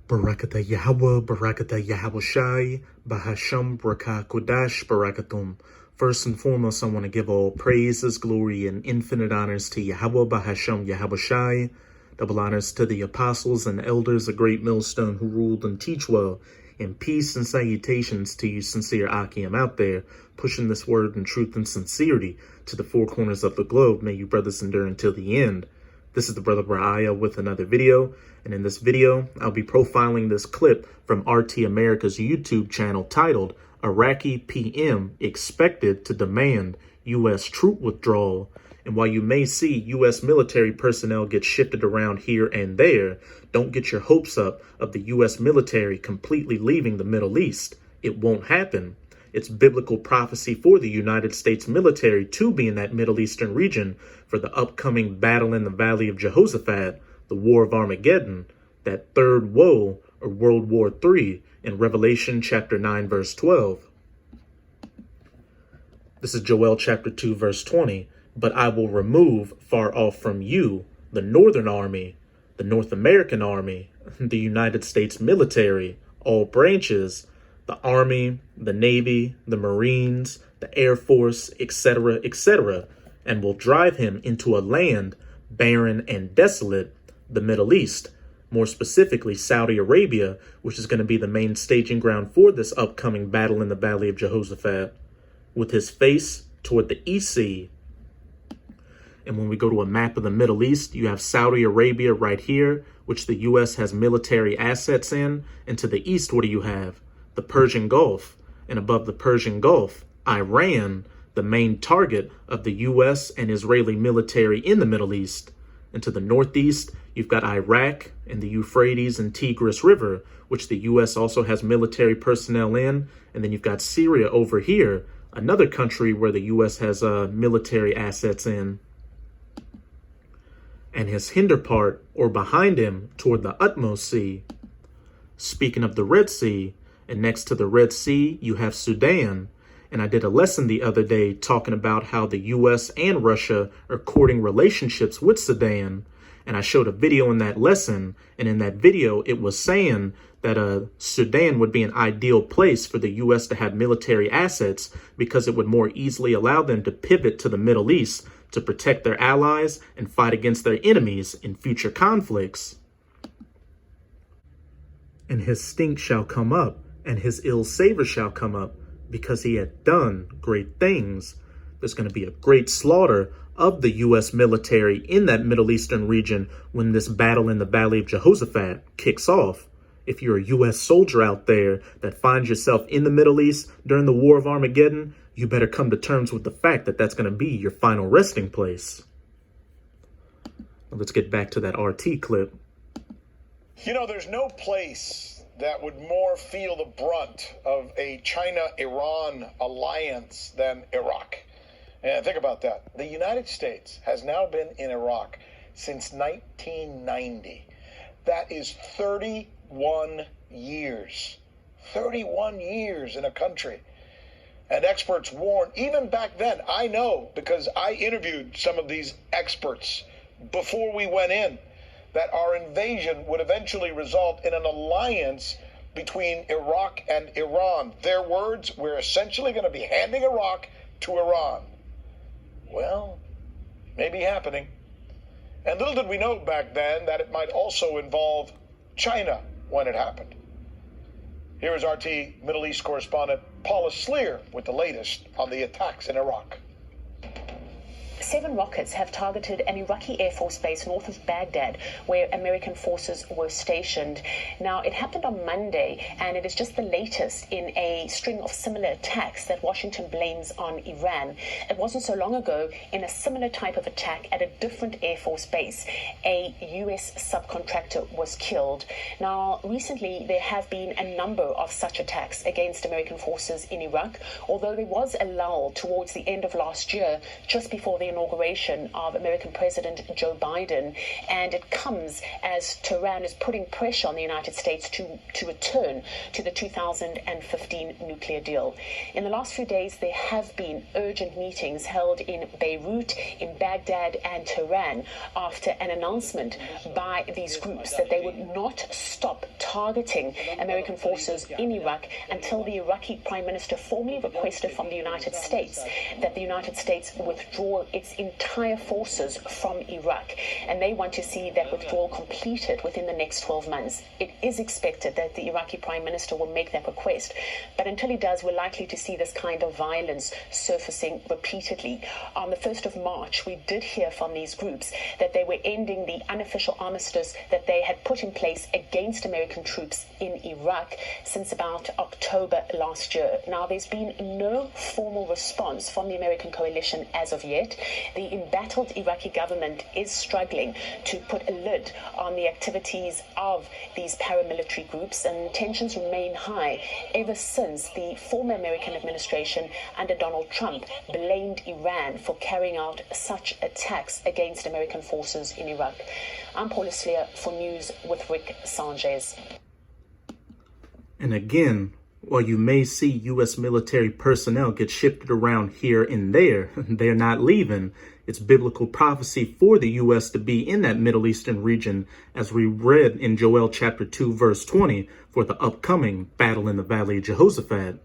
Barakata Yahweh, Barakata Yahweh Shai, Bahasham, Barakah Kodash, Barakatum. First and foremost, I want to give all praises, glory, and infinite honors to Yahweh, Bahasham, Yahweh Shai. Double honors to the apostles and elders, a great millstone who ruled and teach well. And peace and salutations to you sincere Akim out there, pushing this word in truth and sincerity to the four corners of the globe. May you brothers endure until the end. This is the Brother Baraya with another video, and in this video, I'll be profiling this clip from RT America's YouTube channel titled, Iraqi PM Expected to Demand U.S. Troop Withdrawal. And while you may see U.S. military personnel get shifted around here and there, don't get your hopes up of the U.S. military completely leaving the Middle East. It won't happen. It's biblical prophecy for the United States military to be in that Middle Eastern region for the upcoming battle in the Valley of Jehoshaphat, the War of Armageddon, that third woe, or World War III, in Revelation chapter 9, verse 12. This is Joel chapter 2, verse 20. But I will remove far off from you the Northern Army, the North American Army, the United States military, all branches, the Army, the Navy, the Marines, the Air Force, etc., etc., and will drive him into a land barren and desolate, the Middle East, more specifically Saudi Arabia, which is going to be the main staging ground for this upcoming battle in the Valley of Jehoshaphat, with his face toward the East Sea. And when we go to a map of the Middle East, you have Saudi Arabia right here, which the U.S. has military assets in. And to the east, what do you have? The Persian Gulf. And above the Persian Gulf, Iran, the main target of the U.S. and Israeli military in the Middle East. And to the northeast, you've got Iraq and the Euphrates and Tigris River, which the U.S. also has military personnel in. And then you've got Syria over here, another country where the U.S. has military assets in. And his hinder part, or behind him, toward the utmost sea. Speaking of the Red Sea, and next to the Red Sea, you have Sudan. And I did a lesson the other day talking about how the U.S. and Russia are courting relationships with Sudan. And I showed a video in that lesson, and in that video, it was saying that Sudan would be an ideal place for the U.S. to have military assets because it would more easily allow them to pivot to the Middle East to protect their allies and fight against their enemies in future conflicts. And his stink shall come up, and his ill savor shall come up, because he had done great things. There's going to be a great slaughter of the U.S. military in that Middle Eastern region when this battle in the Valley of Jehoshaphat kicks off. If you're a U.S. soldier out there that finds yourself in the Middle East during the War of Armageddon, you better come to terms with the fact that that's going to be your final resting place. Now let's get back to that RT clip. You know, there's no place that would more feel the brunt of a China-Iran alliance than Iraq. And think about that. The United States has now been in Iraq since 1990. That is 31 years. 31 years in a country. And experts warn, even back then, I know because I interviewed some of these experts before we went in, that our invasion would eventually result in an alliance between Iraq and Iran. Their words, we're essentially going to be handing Iraq to Iran. Well, maybe happening. And little did we know back then that it might also involve China when it happened. Here is RT Middle East correspondent Paula Sleer with the latest on the attacks in Iraq. 7 rockets have targeted an Iraqi Air Force base north of Baghdad, where American forces were stationed. Now, it happened on Monday, and it is just the latest in a string of similar attacks that Washington blames on Iran. It wasn't so long ago, in a similar type of attack at a different Air Force base, a U.S. subcontractor was killed. Now, recently, there have been a number of such attacks against American forces in Iraq, although there was a lull towards the end of last year, just before the inauguration of American President Joe Biden, and it comes as Tehran is putting pressure on the United States to return to the 2015 nuclear deal. In the last few days, there have been urgent meetings held in Beirut, in Baghdad, and Tehran after an announcement by these groups that they would not stop targeting American forces in Iraq until the Iraqi Prime Minister formally requested from the United States that the United States withdraw its entire forces from Iraq. And they want to see that withdrawal completed within the next 12 months. It is expected that the Iraqi Prime Minister will make that request. But until he does, we're likely to see this kind of violence surfacing repeatedly. On the 1st of March, we did hear from these groups that they were ending the unofficial armistice that they had put in place against American troops in Iraq since about October last year. Now, there's been no formal response from the American coalition as of yet. The embattled Iraqi government is struggling to put a lid on the activities of these paramilitary groups, and tensions remain high ever since the former American administration under Donald Trump blamed Iran for carrying out such attacks against American forces in Iraq. I'm Paula Sleer for News with Rick Sanchez. And again, while you may see U.S. military personnel get shifted around here and there, they're not leaving. It's biblical prophecy for the U.S. to be in that Middle Eastern region, as we read in Joel chapter 2, verse 20, for the upcoming battle in the Valley of Jehoshaphat.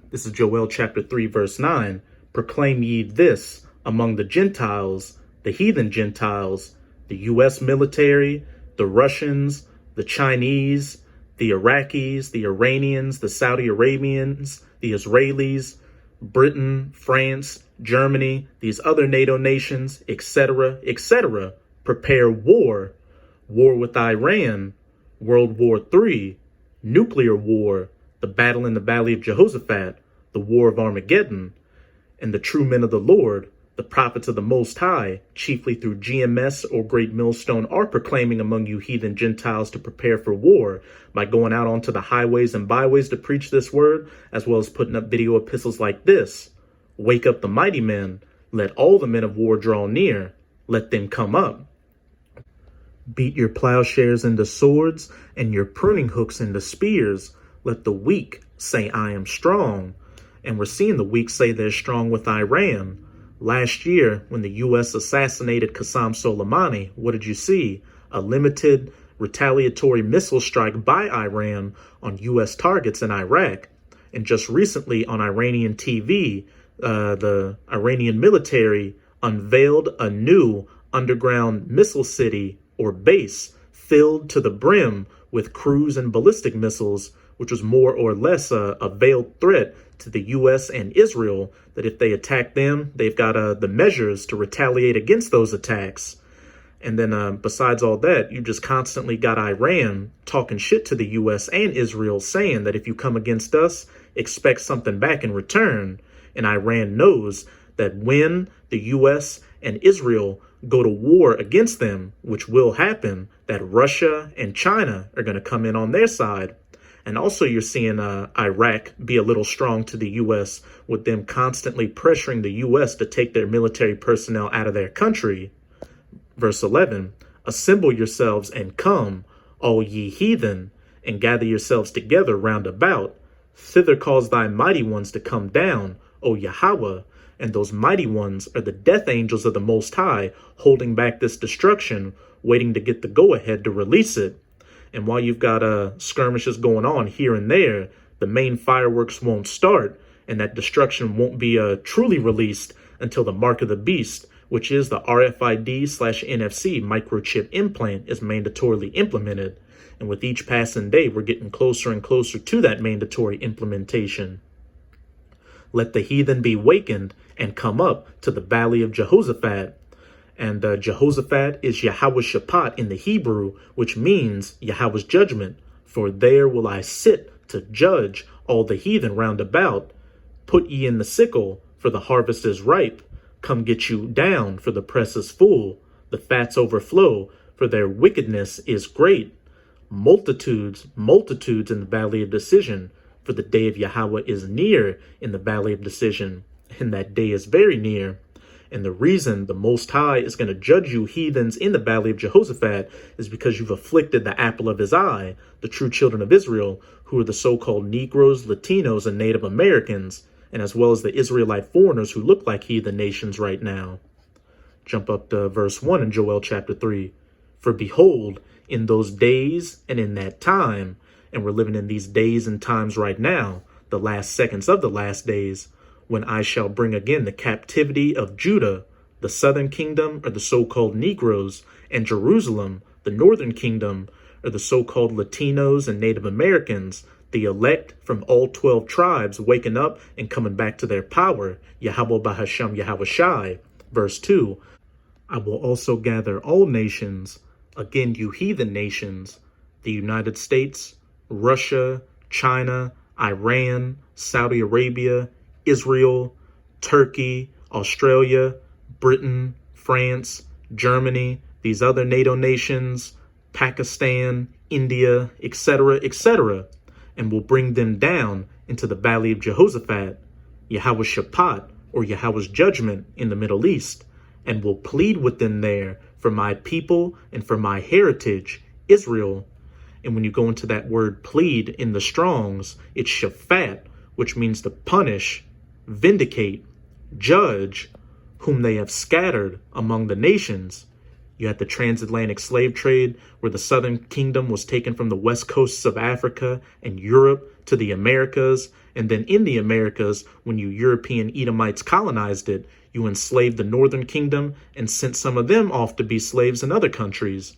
This is Joel chapter 3, verse 9. Proclaim ye this among the Gentiles, the heathen Gentiles, the U.S. military, the Russians, the Chinese, the Iraqis, the Iranians, the Saudi Arabians, the Israelis, Britain, France, Germany, these other NATO nations, etc., etc., prepare war with Iran, World War III, nuclear war, the battle in the Valley of Jehoshaphat, the war of Armageddon, and the true men of the Lord, the prophets of the Most High, chiefly through GMS or Great Millstone, are proclaiming among you heathen Gentiles to prepare for war by going out onto the highways and byways to preach this word, as well as putting up video epistles like this. Wake up the mighty men. Let all the men of war draw near. Let them come up. Beat your plowshares into swords and your pruning hooks into spears. Let the weak say, I am strong. And we're seeing the weak say they're strong with Iran. Last year, when the U.S. assassinated Qasem Soleimani, what did you see? A limited retaliatory missile strike by Iran on U.S. targets in Iraq. And just recently on Iranian TV, the Iranian military unveiled a new underground missile city or base filled to the brim with cruise and ballistic missiles, which was more or less a veiled threat to the U.S. and Israel, that if they attack them, they've got the measures to retaliate against those attacks. And then besides all that, you just constantly got Iran talking shit to the U.S. and Israel, saying that if you come against us, expect something back in return. And Iran knows that when the U.S. and Israel go to war against them, which will happen, that Russia and China are going to come in on their side. And also you're seeing Iraq be a little strong to the U.S. with them constantly pressuring the U.S. to take their military personnel out of their country. Verse 11, assemble yourselves and come, all ye heathen, and gather yourselves together round about. Thither cause thy mighty ones to come down, O Yahweh. And those mighty ones are the death angels of the Most High, holding back this destruction, waiting to get the go-ahead to release it. And while you've got skirmishes going on here and there, the main fireworks won't start, and that destruction won't be truly released until the mark of the beast, which is the RFID/NFC microchip implant, is mandatorily implemented. And with each passing day, we're getting closer and closer to that mandatory implementation. Let the heathen be wakened and come up to the Valley of Jehoshaphat. And Jehoshaphat is Yahweh Shaphat in the Hebrew, which means Yahweh's judgment. For there will I sit to judge all the heathen round about. Put ye in the sickle, for the harvest is ripe. Come get you down, for the press is full. The fats overflow, for their wickedness is great. Multitudes, multitudes in the valley of decision. For the day of Yahweh is near in the valley of decision. And that day is very near. And the reason the Most High is going to judge you heathens in the Valley of Jehoshaphat is because you've afflicted the apple of his eye, the true children of Israel, who are the so-called Negroes, Latinos, and Native Americans, and as well as the Israelite foreigners who look like heathen nations right now. Jump up to verse 1 in Joel chapter 3. For behold, in those days and in that time, and we're living in these days and times right now, the last seconds of the last days, when I shall bring again the captivity of Judah, the southern kingdom, or the so-called Negroes, and Jerusalem, the northern kingdom, or the so-called Latinos and Native Americans, the elect from all 12 tribes waking up and coming back to their power. Yahweh Bahasham Yahweh Shai. Verse 2, I will also gather all nations, again you heathen nations, the United States, Russia, China, Iran, Saudi Arabia, Israel, Turkey, Australia, Britain, France, Germany, these other NATO nations, Pakistan, India, etc., and will bring them down into the valley of Jehoshaphat, Yahweh's Shaphat, or Yahweh's judgment in the Middle East, and will plead with them there for my people and for my heritage, Israel. And when you go into that word plead in the Strongs, it's Shaphat, which means to punish, vindicate, judge, whom they have scattered among the nations. You had the transatlantic slave trade, where the southern kingdom was taken from the west coasts of Africa and Europe to the Americas. And then in the Americas, when you European Edomites colonized it, you enslaved the northern kingdom and sent some of them off to be slaves in other countries,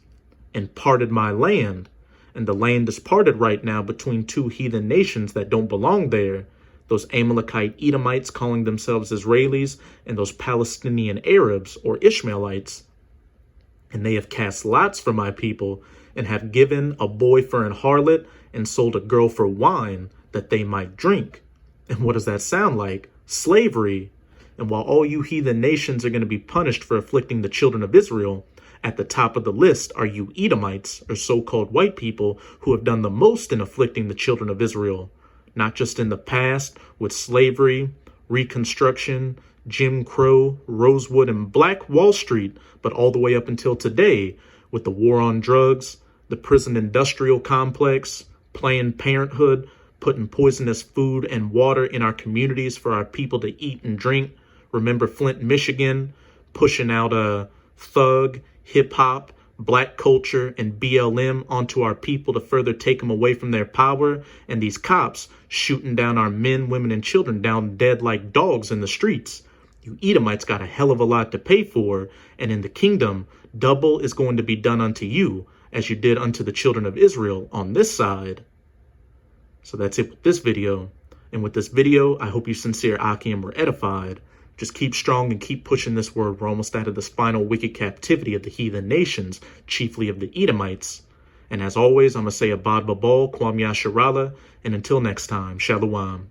and parted my land. And the land is parted right now between two heathen nations that don't belong there. Those Amalekite Edomites calling themselves Israelis, and those Palestinian Arabs or Ishmaelites. And they have cast lots for my people, and have given a boy for an harlot, and sold a girl for wine, that they might drink. And what does that sound like? Slavery. And while all you heathen nations are going to be punished for afflicting the children of Israel, at the top of the list are you Edomites, or so-called white people, who have done the most in afflicting the children of Israel. Not just in the past with slavery, Reconstruction, Jim Crow, Rosewood, and Black Wall Street, but all the way up until today with the war on drugs, the prison industrial complex, Planned Parenthood, putting poisonous food and water in our communities for our people to eat and drink. Remember Flint, Michigan, pushing out thug, hip-hop, black culture, and BLM onto our people to further take them away from their power, and these cops shooting down our men, women, and children down dead like dogs in the streets. You Edomites got a hell of a lot to pay for, and in the kingdom, double is going to be done unto you, as you did unto the children of Israel on this side. So that's it with this video. And with this video, I hope you sincere Akim were edified. Just keep strong and keep pushing this word. We're almost out of this final wicked captivity of the heathen nations, chiefly of the Edomites. And as always, I'm going to say Abad Babal, Kwam Yasharala, and until next time, Shalom.